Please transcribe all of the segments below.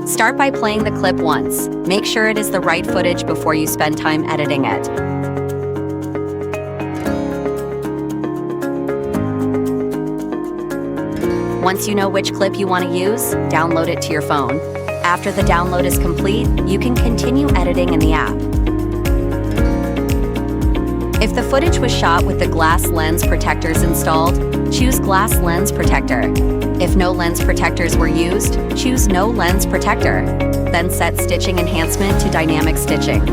Start by playing the clip once. Make sure it is the right footage before you spend time editing it. Once you know which clip you want to use, download it to your phone. After the download is complete, you can continue editing in the app. If the footage was shot with the glass lens protectors installed, choose Glass Lens Protector. If no lens protectors were used, choose No Lens Protector. Then set Stitching Enhancement to Dynamic Stitching.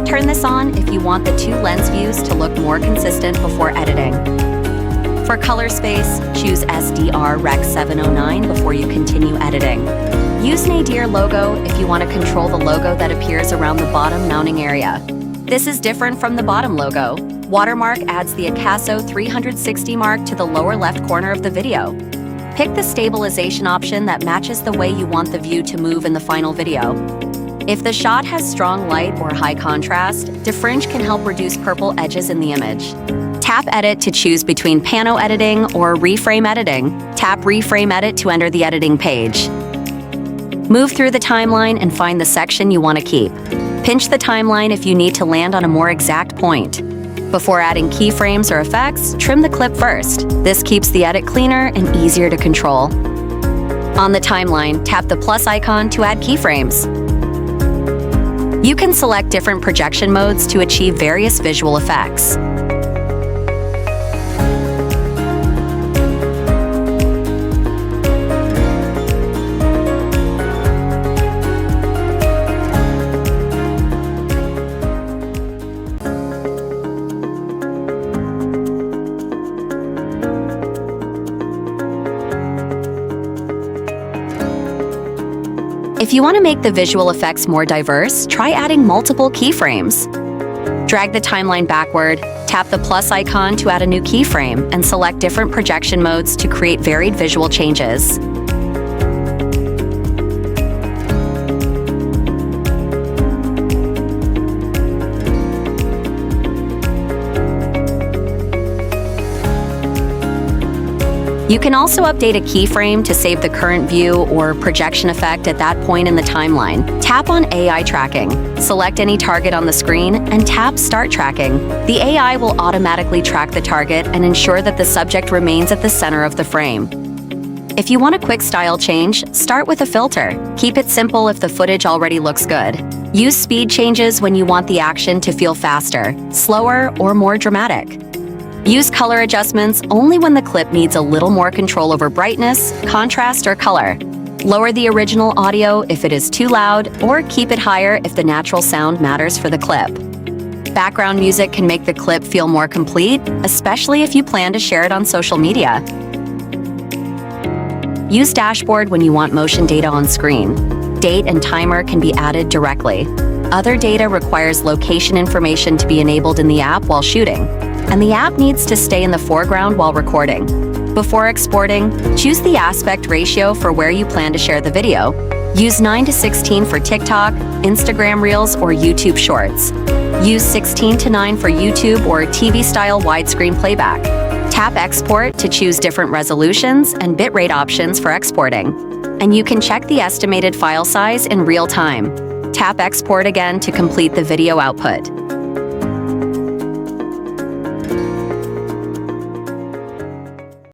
Turn this on if you want the two lens views to look more consistent before editing. For color space, choose SDR Rec 709 before you continue editing. Use Nadir logo if you want to control the logo that appears around the bottom mounting area. This is different from the bottom logo. Watermark adds the AKASO 360 mark to the lower left corner of the video. Pick the stabilization option that matches the way you want the view to move in the final video. If the shot has strong light or high contrast, defringe can help reduce purple edges in the image. Tap Edit to choose between Pano editing or Reframe editing. Tap Reframe Edit to enter the editing page. Move through the timeline and find the section you want to keep. Pinch the timeline if you need to land on a more exact point. Before adding keyframes or effects, trim the clip first. This keeps the edit cleaner and easier to control. On the timeline, tap the plus icon to add keyframes. You can select different projection modes to achieve various visual effects. If you want to make the visual effects more diverse, try adding multiple keyframes. Drag the timeline backward, tap the plus icon to add a new keyframe, and select different projection modes to create varied visual changes. You can also update a keyframe to save the current view or projection effect at that point in the timeline. Tap on AI Tracking. Select any target on the screen and tap Start Tracking. The AI will automatically track the target and ensure that the subject remains at the center of the frame. If you want a quick style change, start with a filter. Keep it simple if the footage already looks good. Use speed changes when you want the action to feel faster, slower, or more dramatic. Use color adjustments only when the clip needs a little more control over brightness, contrast, or color. Lower the original audio if it is too loud, or keep it higher if the natural sound matters for the clip. Background music can make the clip feel more complete, especially if you plan to share it on social media. Use Dashboard when you want motion data on screen. Date and timer can be added directly. Other data requires location information to be enabled in the app while shooting, and the app needs to stay in the foreground while recording. Before exporting, choose the aspect ratio for where you plan to share the video. Use 9:16 for TikTok, Instagram Reels, or YouTube Shorts. Use 16:9 for YouTube or TV-style widescreen playback. Tap Export to choose different resolutions and bitrate options for exporting. And you can check the estimated file size in real time. Tap Export again to complete the video output.